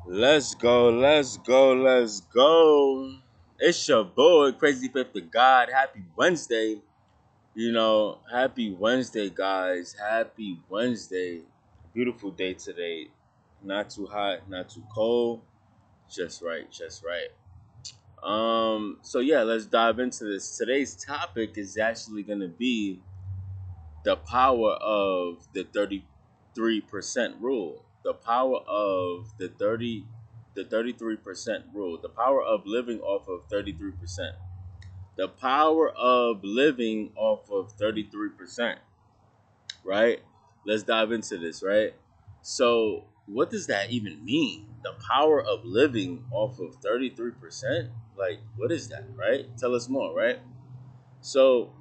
Let's go, let's go, let's go. It's your boy, Crazy Fifth of God. Happy Wednesday. Happy Wednesday, guys. Happy Wednesday. Beautiful day today. Not too hot, not too cold. Just right, just right. So yeah, let's dive into this. Today's topic is actually gonna be the power of the 33% rule. The power of the 33% rule. The power of living off of 33%. The power of living off of 33%, right? Let's dive into this, right? So, what does that even mean? The power of living off of 33%? Like, what is that, right? Tell us more, right? So,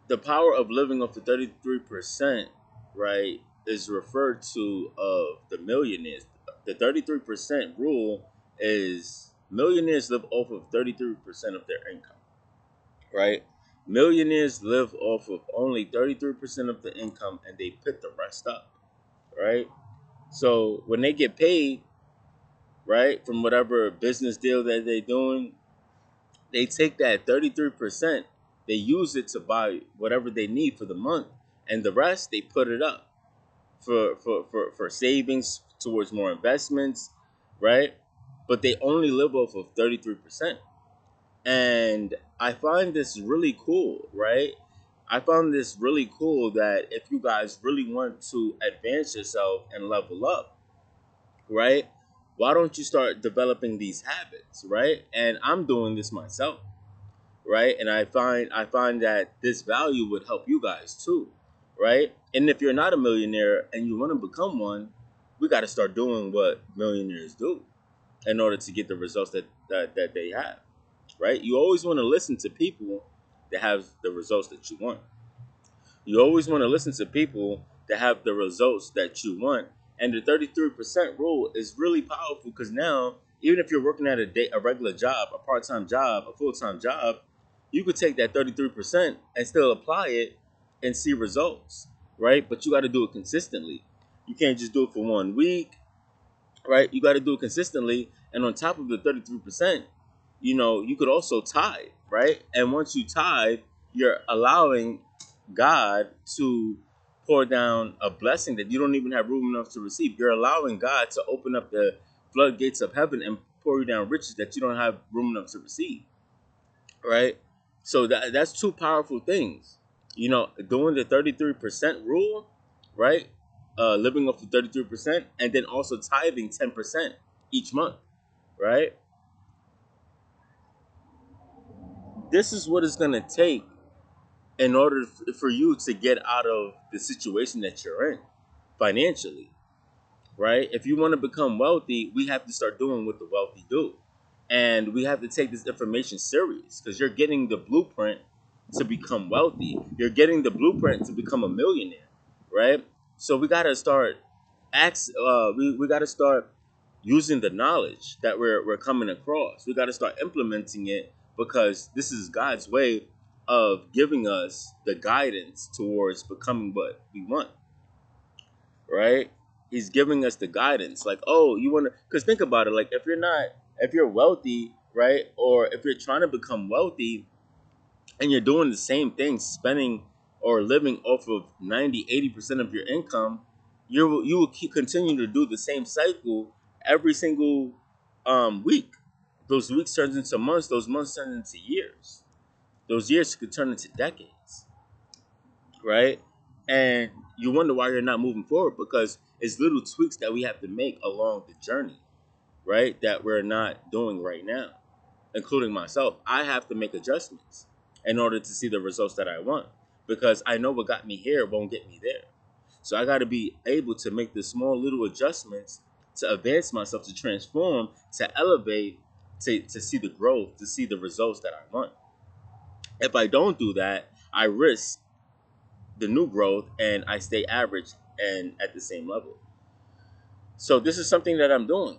the power of living off the 33%, right, is referred to of the millionaires. The 33% rule is millionaires live off of 33% of their income, right? Millionaires live off of only 33% of the income and they put the rest up, right? So when they get paid, right, from whatever business deal that they're doing, they take that 33%, they use it to buy whatever they need for the month, and the rest they put it up for savings towards more investments, right? But they only live off of 33%. And I find this really cool, right? I found this really cool that if you guys really want to advance yourself and level up, right? Why don't you start developing these habits, right? And I'm doing this myself, right? And I find that this value would help you guys too, right? And if you're not a millionaire and you want to become one, we got to start doing what millionaires do in order to get the results that they have, right? You always want to listen to people that have the results that you want. You always want to listen to people that have the results that you want. And the 33% rule is really powerful because now, even if you're working at a regular job, a part time job, a full time job, you could take that 33% and still apply it and see results, right? But you got to do it consistently. You can't just do it for 1 week, right? You got to do it consistently. And on top of the 33%, you could also tithe, right? And once you tithe, you're allowing God to pour down a blessing that you don't even have room enough to receive. You're allowing God to open up the floodgates of heaven and pour you down riches that you don't have room enough to receive, right? So that's two powerful things. Doing the 33% rule, right? Living off the 33%, and then also tithing 10% each month, right? This is what it's gonna take in order for you to get out of the situation that you're in financially, right? If you want to become wealthy, we have to start doing what the wealthy do. And we have to take this information serious because you're getting the blueprint to become wealthy. You're getting the blueprint to become a millionaire, right? So we got to start we got to start using the knowledge that we're coming across. We got to start implementing it because this is God's way of giving us the guidance towards becoming what we want, right? He's giving us the guidance. Like, oh, you want to, because think about it. Like, if you're wealthy, right? Or if you're trying to become wealthy and you're doing the same thing, spending or living off of 90, 80% of your income, you will keep continue to do the same cycle every single week. Those weeks turns into months. Those months turn into years. Those years could turn into decades, right? And you wonder why you're not moving forward because it's little tweaks that we have to make along the journey, right? That we're not doing right now, including myself. I have to make adjustments in order to see the results that I want because I know what got me here won't get me there. So I got to be able to make the small little adjustments to advance myself, to transform, to elevate, to see the growth, to see the results that I want. If I don't do that, I risk the new growth and I stay average and at the same level. So this is something that I'm doing.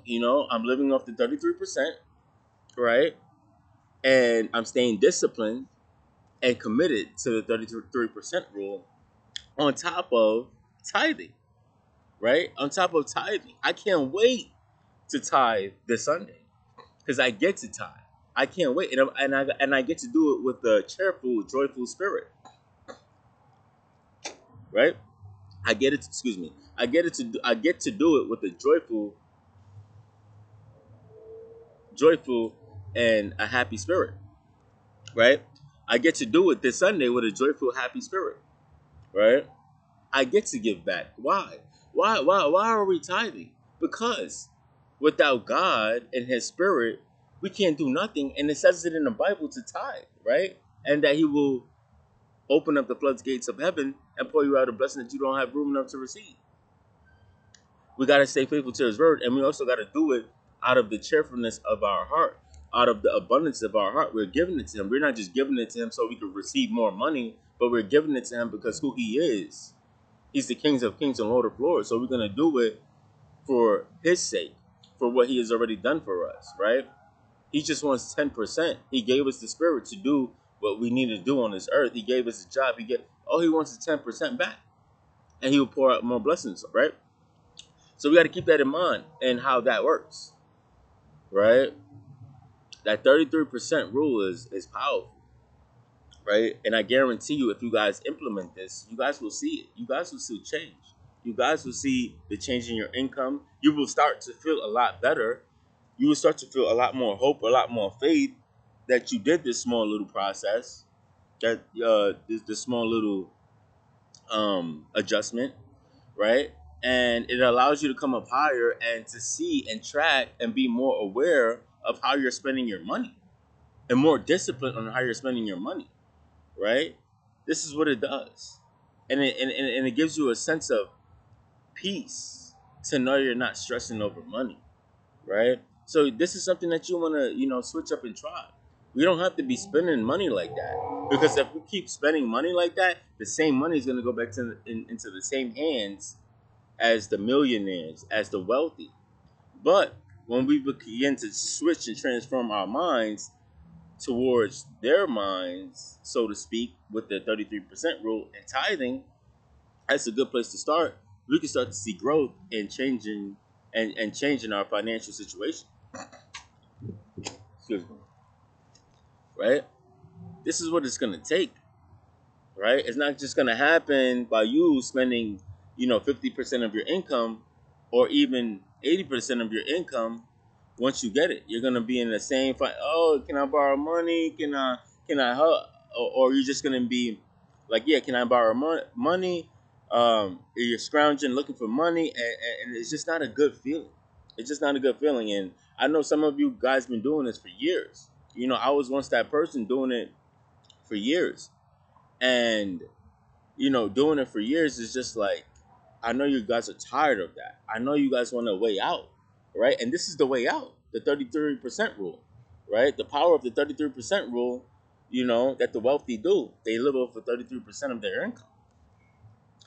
I'm living off the 33%, right? And I'm staying disciplined and committed to the 33% rule on top of tithing, right? On top of tithing, I can't wait to tithe this Sunday because I get to tithe. I can't wait, and I get to do it with a cheerful, joyful spirit, right? I get it. Excuse me. I get to do it with a joyful, and a happy spirit, right? I get to do it this Sunday with a joyful, happy spirit, right? I get to give back. Why? Why are we tithing? Because without God and His Spirit, we can't do nothing. And it says it in the Bible to tithe, right? And that He will open up the floodgates of heaven and pour you out a blessing that you don't have room enough to receive. We got to stay faithful to His word, and we also got to do it out of the cheerfulness of our heart, out of the abundance of our heart. We're giving it to Him. We're not just giving it to Him so we can receive more money, but we're giving it to Him because who He is. He's the King of Kings and Lord of Lords. So we're gonna do it for His sake, for what He has already done for us, right? He just wants 10%. He gave us the Spirit to do what we need to do on this earth. He gave us a job. All He wants is 10% back, and He will pour out more blessings, right? So we got to keep that in mind and how that works, right? That 33% rule is powerful, right? And I guarantee you, if you guys implement this, you guys will see it. You guys will see change. You guys will see the change in your income. You will start to feel a lot better. You will start to feel a lot more hope, a lot more faith that you did this small little process, that this small little adjustment, right? And it allows you to come up higher and to see and track and be more aware of how you're spending your money and more disciplined on how you're spending your money, right? This is what it does. And it gives you a sense of peace to know you're not stressing over money, right? So this is something that you want to, switch up and try. We don't have to be spending money like that, because if we keep spending money like that, the same money is going to go back into the same hands as the millionaires, as the wealthy. But when we begin to switch and transform our minds towards their minds, so to speak, with the 33% rule and tithing, that's a good place to start. We can start to see growth and changing our financial situation. Excuse me. Right? This is what it's gonna take, right? It's not just gonna happen by you spending, 50% of your income, or even 80% of your income. Once you get it, you're gonna be in the same fight. Oh, can I borrow money? Can I help? Or you're just gonna be like, yeah, can I borrow money? You're scrounging, looking for money, and it's just not a good feeling. It's just not a good feeling. And I know some of you guys been doing this for years. I was once that person doing it for years, and doing it for years is just like, I know you guys are tired of that. I know you guys want a way out, right? And this is the way out, the 33% rule, right? The power of the 33% rule, that the wealthy do. They live off of 33% of their income.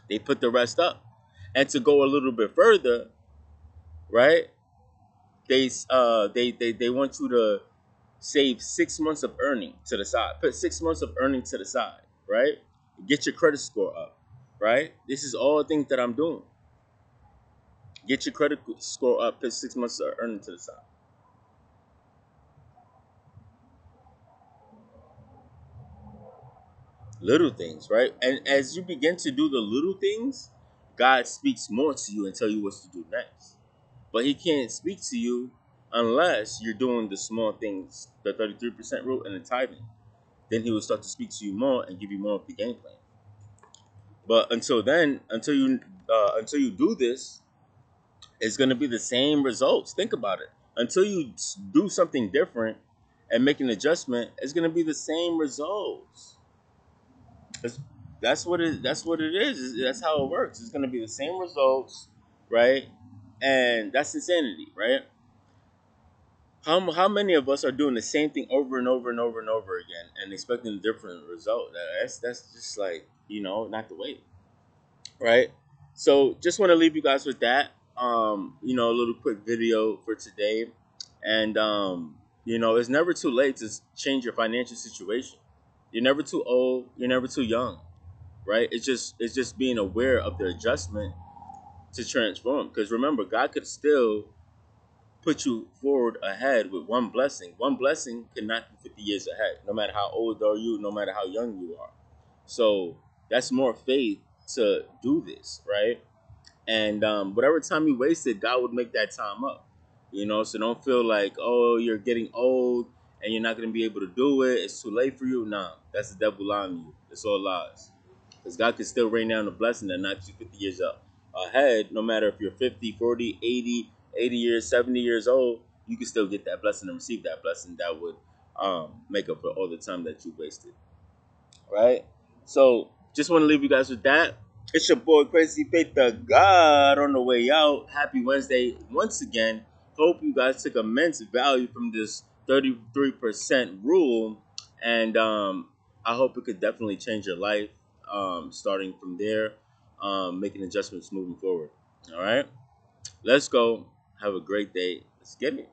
They put the rest up. And to go a little bit further, right? They want you to save 6 months of earning to the side. Put 6 months of earning to the side, right? Get your credit score up, right? This is all things that I'm doing. Get your credit score up. Put 6 months of earning to the side. Little things, right? And as you begin to do the little things, God speaks more to you and tell you what to do next. But He can't speak to you unless you're doing the small things, the 33% rule and the tithing. Then He will start to speak to you more and give you more of the game plan. But until then, until you do this, it's going to be the same results. Think about it. Until you do something different and make an adjustment, it's going to be the same results. It's, that's what it is. That's how it works. It's going to be the same results, right? And that's insanity, right? How many of us are doing the same thing over and over and over and over again and expecting a different result? That's just like, not the way, right? So just want to leave you guys with that. A little quick video for today, and it's never too late to change your financial situation. You're never too old. You're never too young, right? It's just being aware of the adjustment to transform. Because remember, God could still put you forward ahead with one blessing. One blessing can knock you 50 years ahead, no matter how old are you, no matter how young you are. So that's more faith to do this, right? And whatever time you wasted, God would make that time up. So don't feel like, oh, you're getting old and you're not going to be able to do it. It's too late for you. Nah, that's the devil lying to you. It's all lies. Because God can still rain down a blessing that knocks you 50 years up ahead, no matter if you're 50, 40, 80, 80 years, 70 years old, you can still get that blessing and receive that blessing that would make up for all the time that you wasted. Right? So just want to leave you guys with that. It's your boy Crazy Faith the God on the way out. Happy Wednesday once again. Hope you guys took immense value from this 33% rule. And I hope it could definitely change your life starting from there, making adjustments moving forward. All right? Let's go. Have a great day. Let's get it.